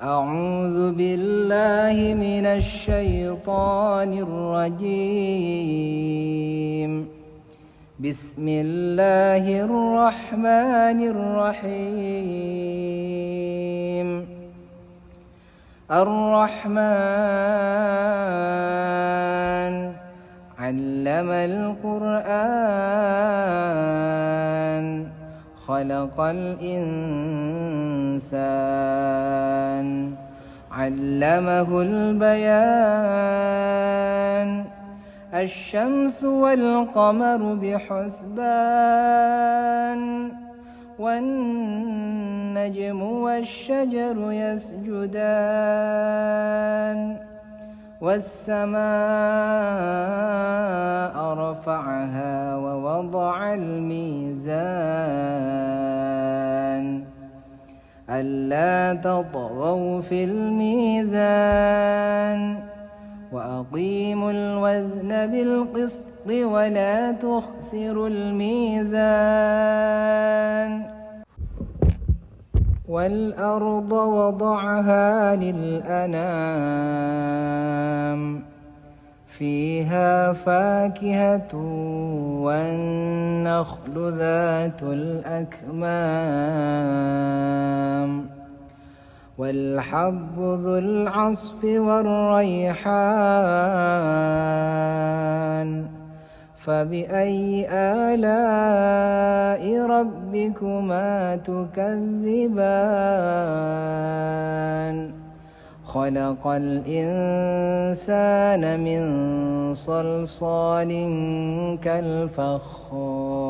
أعوذ بالله من الشيطان الرجيم. بسم الله الرحمن الرحيم. الرحمن علم القرآن خلق الإنسان علمه البيان الشمس والقمر بحسبان والنجم والشجر يسجدان والسماء رفعها ووضع الميزان ألا تطغوا في الميزان وأقيموا الوزن بالقسط ولا تخسروا الميزان والأرض وضعها للأنام فيها فاكهة والنخل ذات الأكمام والحب ذو العصف والريحان فبأي آلاء ربكما تكذبان خلق الإنسان من صلصال كالفخار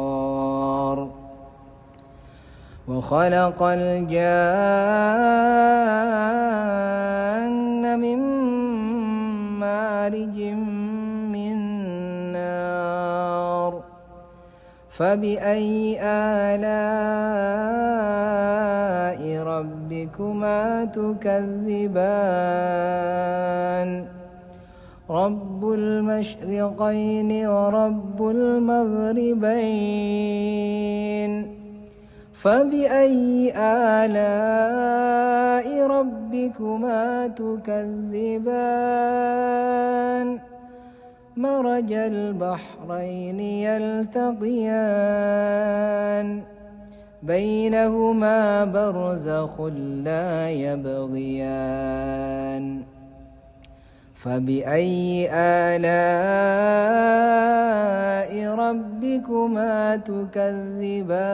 وخلق الجان من مارج من نار فبأي آلاء ربكما تكذبان رب المشرقين ورب المغربين فبأي آلاء ربكما تكذبان مرج البحرين يلتقيان بينهما برزخ لا يبغيان فبأي آلاء ربكما تكذبان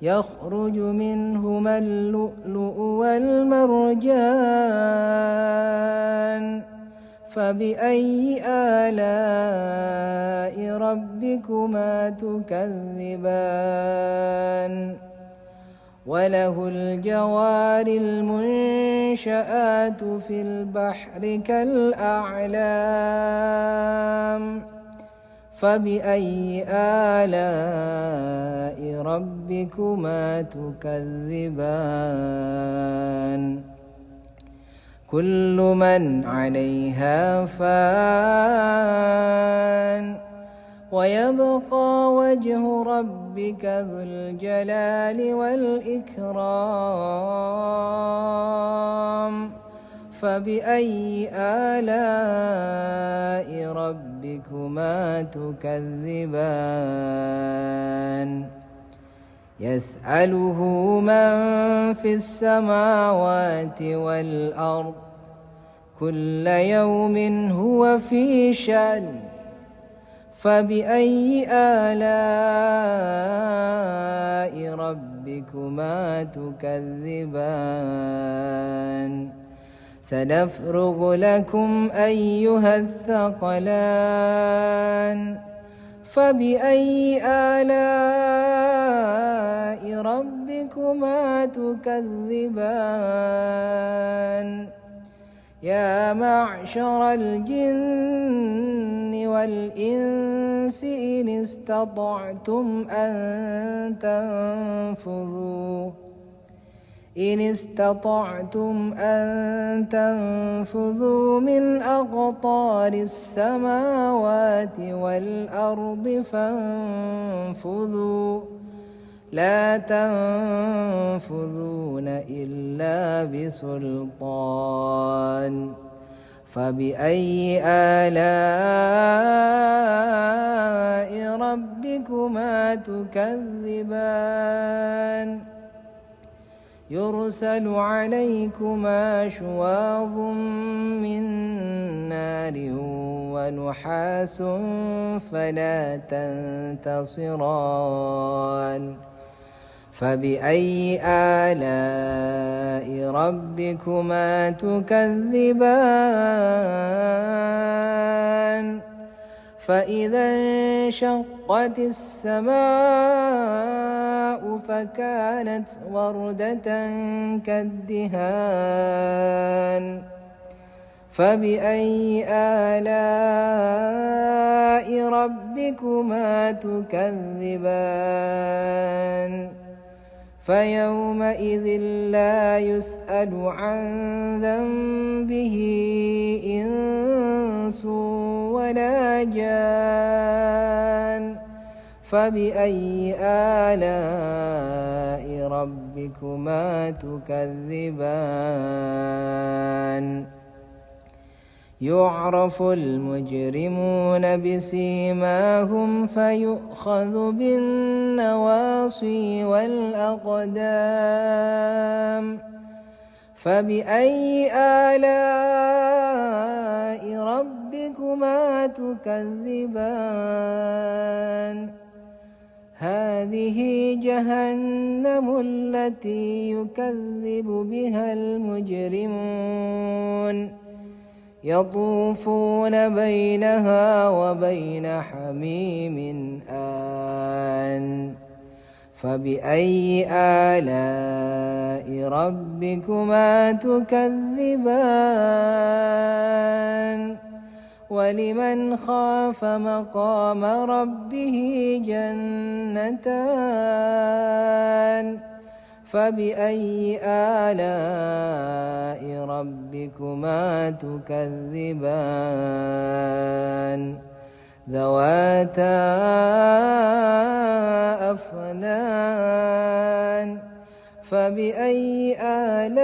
يخرج منهما اللؤلؤ والمرجان فبأي آلاء ربكما تكذبان وله الجوار المنشآت في البحر كالأعلام فبأي آلاء ربكما تكذبان كل من عليها فان ويبقى وجه ربك ذو الجلال والإكرام فبأي آلاء ربكما تكذبان يسأله من في السماوات والأرض كل يوم هو في شأن فبأي آلاء ربكما تكذبان سنفرغ لكم أيها الثقلان فبأي آلاء ربكما تكذبان يا معشر الجن والإنس إن استطعتم أن تنفذوا من أقطار السماوات والأرض فانفذوا لا تنفذون إلا بسلطان فبأي آلاء ربكما تكذبان يرسل عليكما شواظ من نار ونحاس فلا تنتصران فبأي آلاء ربكما تكذبان فإذا انشقت السماء فكانت وردة كالدهان فبأي آلاء ربكما تكذبان فيومئذ لا يسأل عن ذنبه إنس ولا جان فبأي آلاء ربكما تكذبان يعرف المجرمون بسيماهم فيؤخذ بالنواصي والأقدام فبأي آلاء ربكما تكذبان هذه جهنم التي يكذب بها المجرمون يطوفون بينها وبين حميم آن فبأي آلاء ربكما تكذبان ولمن خاف مقام ربه جنتان فبأي آلاء ربكما تكذبان ذواتا أفنان فبأي آلاء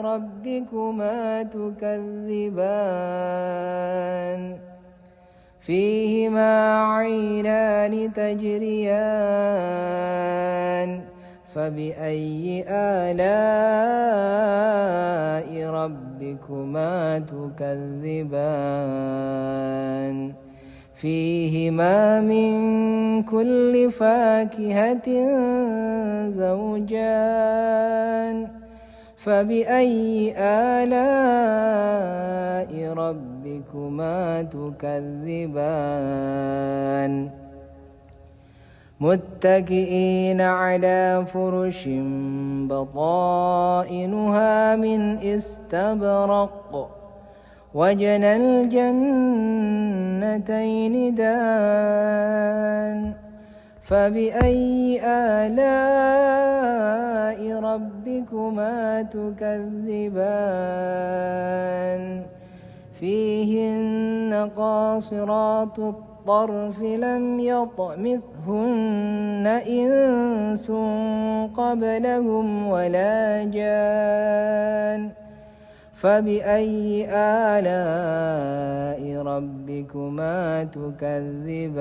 ربكما تكذبان فيهما عينان تجريان فبأي آلاء ربكما تكذبان فيهما من كل فاكهة زوجان فبأي آلاء ربكما تكذبان متكئين على فرش بطائنها من استبرق وجنى الجنتين دان فبأي آلاء ربكما تكذبان فيهن قاصرات الطرف لم يطمثهن إنس قبلهم ولا جان فبأي آلاء ربكما تكذبان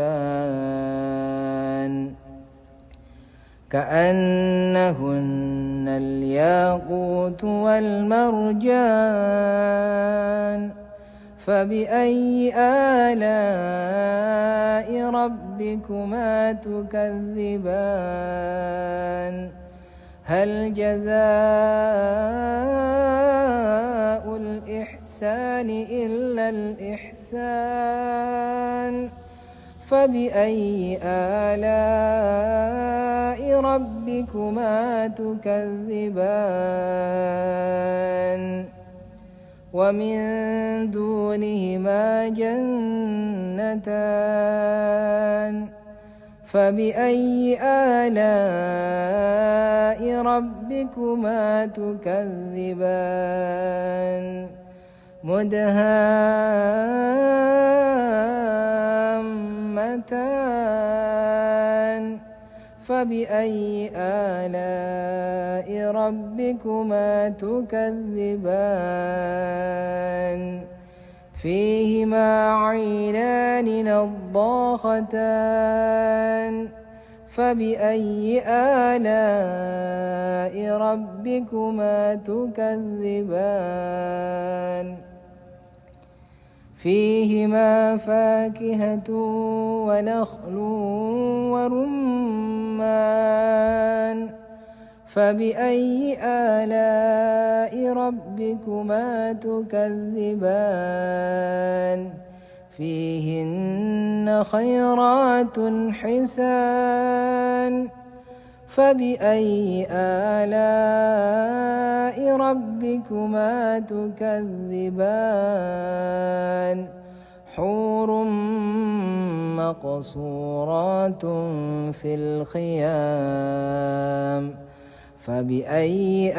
كأنهن الياقوت والمرجان فبأي آلاء ربكما تكذبان هل جزاء الإحسان إلا الإحسان فبأي آلاء ربكما تكذبان ومن دونهما جنتان فبأي آلاء ربكما تكذبان مدهامتان فبأي آلاء ربكما تكذبان فيهما عينان نضاختان فبأي آلاء ربكما تكذبان فيهما فاكهة ونخل ورمان فبأي آلاء ربكما تكذبان فيهن خيرات حسان فبأي آلاء ربكما تكذبان حور مقصورات في الخيام فبأي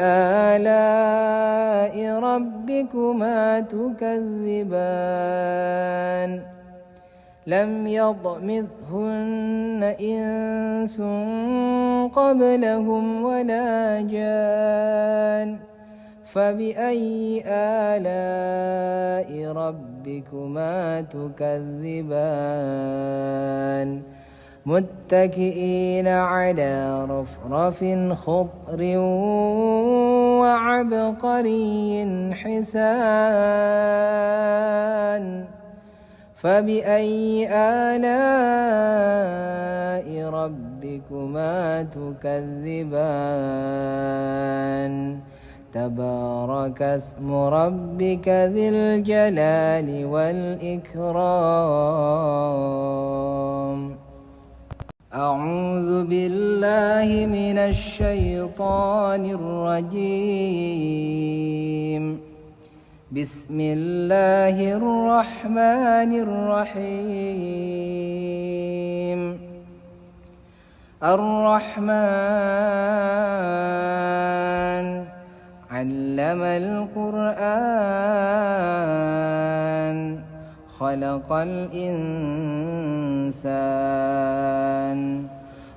آلاء ربكما تكذبان لم يطمثهن إنس قبلهم ولا جان فبأي آلاء ربكما تكذبان متكئين على رفرف خضر وعبقري حسان فبأي آلاء ربكما تكذبان تبارك اسم ربك ذي الجلال والإكرام أعوذ بالله من الشيطان الرجيم بسم الله الرحمن الرحيم الرحمن علم القرآن خلق الإنسان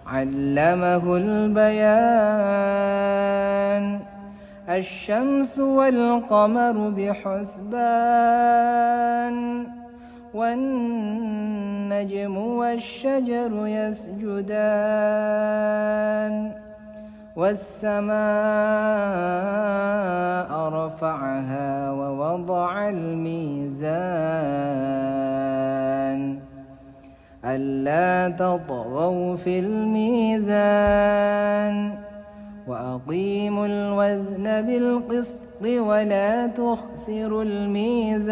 علمه البيان الشمس والقمر بحسبان والنجم والشجر يسجدان والسماء رفعها ووضع الميزان ألا تطغوا في الميزان وأقيموا الوزن بالقسط ولا تخسروا الميزان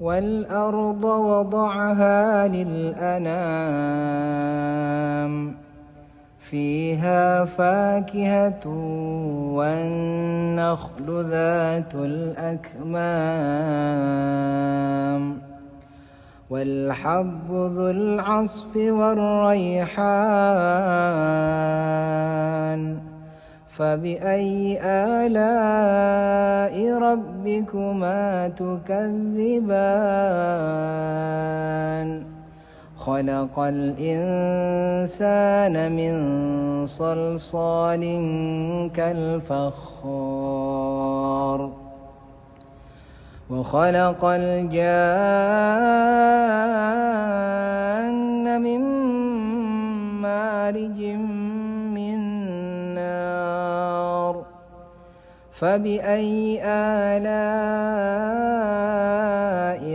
والأرض وضعها للأنام فيها فاكهة والنخل ذات الأكمام والحب ذو العصف والريحان فبأي آلاء ربكما تكذبان خلق الإنسان من صلصال كالفخار وخلق الجان من مارج من نار فبأي آلاء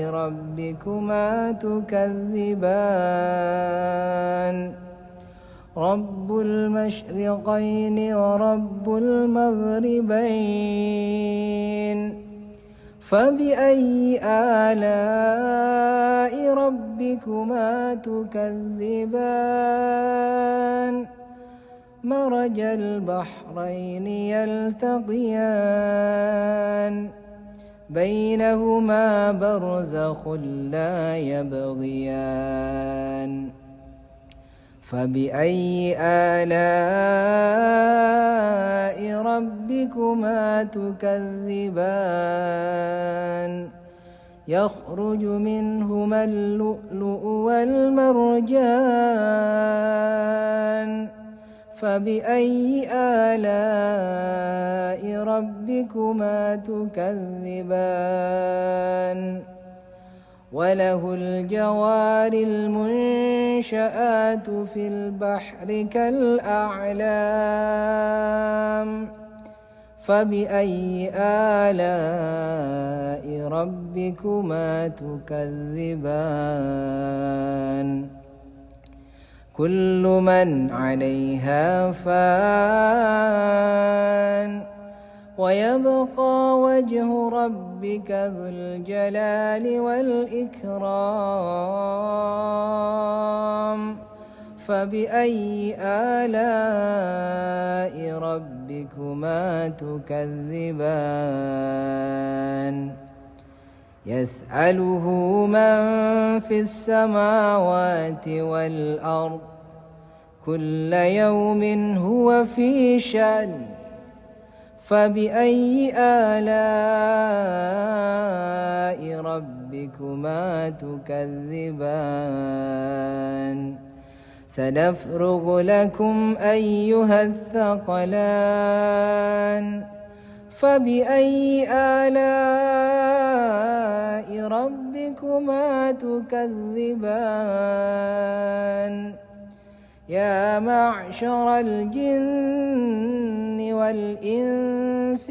ربكما تكذبان رب المشرقين ورب المغربين فبأي آلاء ربكما تكذبان مرج البحرين يلتقيان بينهما برزخ لا يبغيان فبأي آلاء ربكما تكذبان يخرج منهما اللؤلؤ والمرجان فبأي آلاء ربكما تكذبان وله الجوار المنشآت في البحر كالأعلام فبأي آلاء ربكما تكذبان كل من عليها فان ويبقى وجه ربك ذو الجلال والإكرام فبأي آلاء ربكما تكذبان يسأله من في السماوات والأرض كل يوم هو في شأن فبأي آلاء ربكما تكذبان سنفرغ لكم أيها الثقلان فبأي آلاء ربكما تكذبان يا معشر الجن والإنس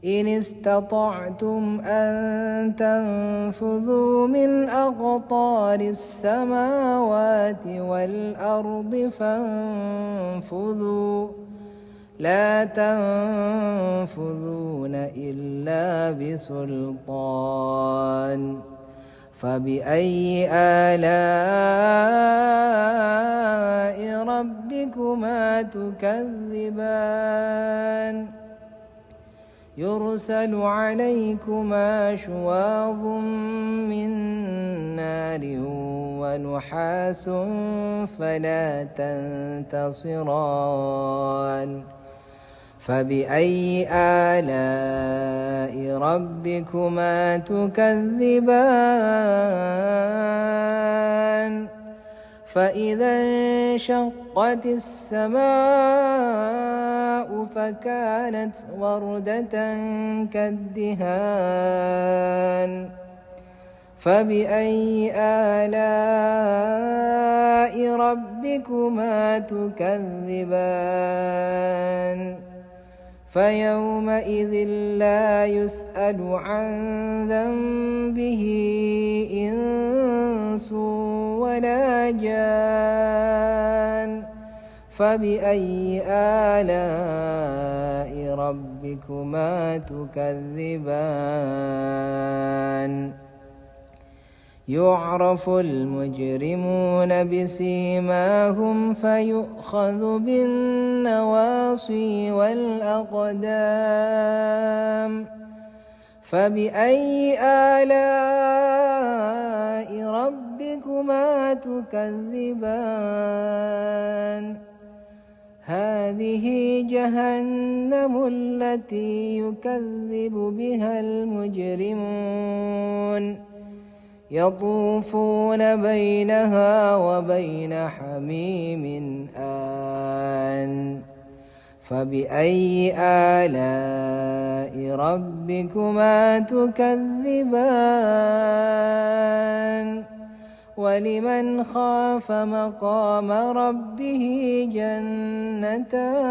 إن استطعتم أن تنفذوا من أقطار السماوات والأرض فانفذوا لا تنفذون إلا بسلطان فبأي آلاء ربكما تكذبان يرسل عليكما شواظ من نار ونحاس فلا تنتصران فبأي آلاء ربكما تكذبان فإذا انشقت السماء فكانت وردة كالدهان فبأي آلاء ربكما تكذبان فيومئذ لا يسأل عن ذنبه إنس ولا جان فبأي آلاء ربكما تكذبان يعرف المجرمون بسيماهم فيؤخذ بالنواصي والأقدام فبأي آلاء ربكما تكذبان هذه جهنم التي يكذب بها المجرمون يطوفون بينها وبين حميم آن فبأي آلاء ربكما تكذبان ولمن خاف مقام ربه جنتان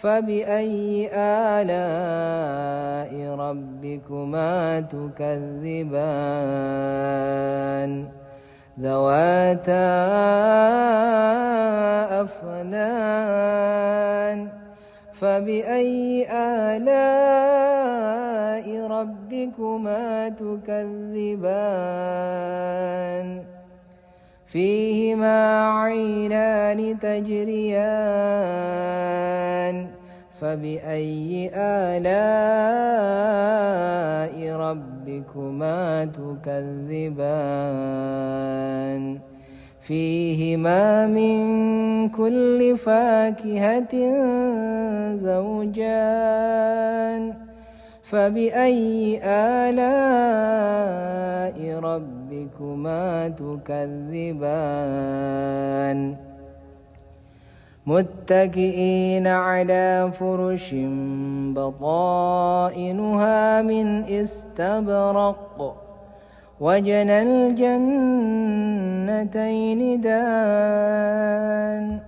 فبأي آلاء ربكما تكذبان ذواتا أفنان فبأي آلاء ربكما تكذبان فيهما عينان تجريان فبأي آلاء ربكما تكذبان فيهما من كل فاكهة زوجان فبأي آلاء ربكما تكذبان متكئين على فرش بطائنها من استبرق وجنى الجنتين دان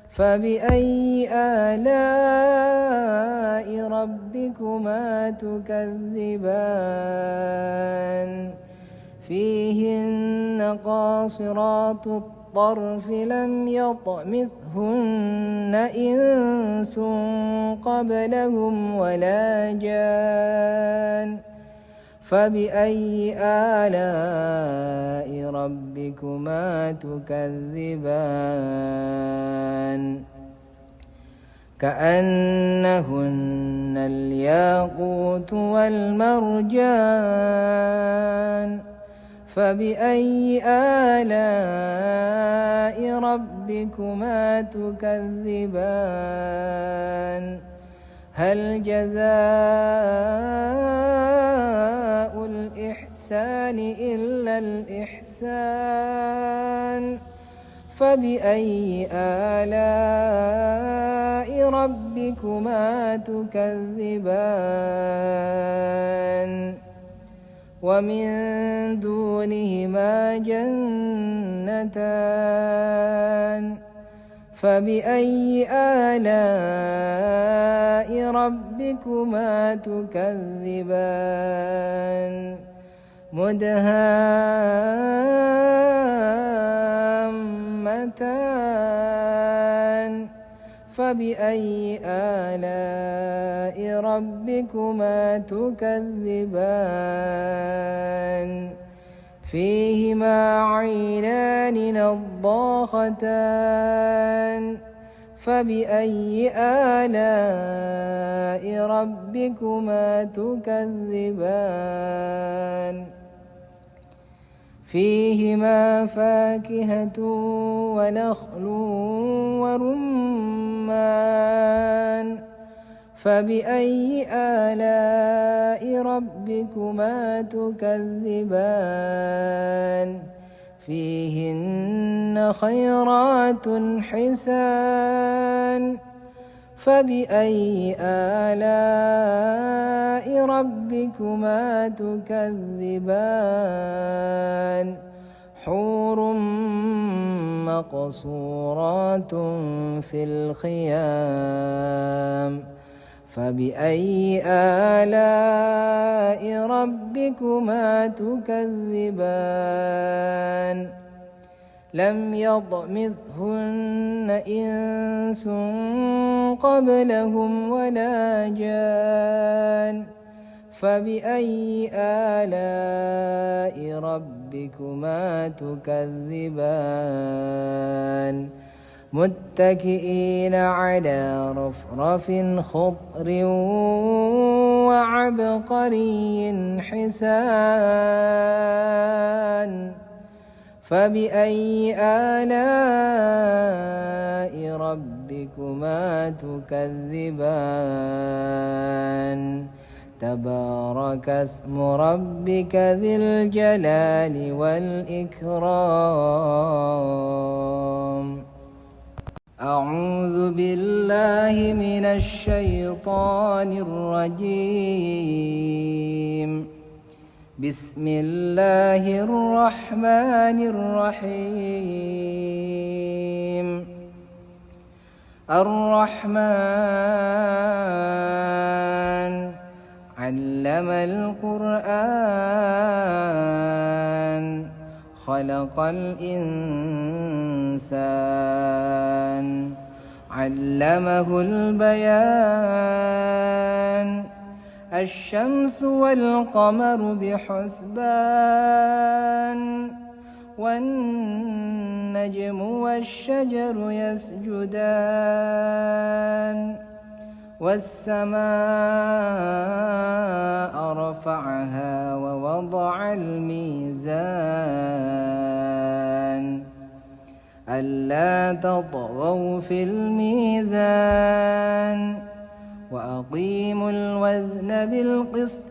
فبأي آلاء ربكما تكذبان فيهن قاصرات الطرف لم يطمثهن إنس قبلهم ولا جان فبأي آلاء ربكما تكذبان كأنهن الياقوت والمرجان فبأي آلاء ربكما تكذبان هل جزاء الإحسان إلا الإحسان فبأي آلاء ربكما تكذبان ومن دونهما جنتان فبأي آلاء ربكما تكذبان مدهامتان فبأي آلاء ربكما تكذبان فيهما عينان نضاختان فبأي آلاء ربكما تكذبان فيهما فاكهة ونخل ورمان فبأي آلاء ربكما تكذبان فيهن خيرات حسان فبأي آلاء ربكما تكذبان حور مقصورات في الخيام فبأي آلاء ربكما تكذبان لم يطمثهن إنس قبلهم ولا جان فبأي آلاء ربكما تكذبان متكئين على رفرف خضر وعبقري حسان فبأي آلاء ربكما تكذبان تبارك اسم ربك ذي الجلال والإكرام أعوذ بالله من الشيطان الرجيم بسم الله الرحمن الرحيم الرحمن علم القرآن خلق الإنسان علمه البيان الشمس والقمر بحسبان والنجم والشجر يسجدان والسماء رفعها ووضع الميزان ألا تطغوا في الميزان وأقيموا الوزن بالقسط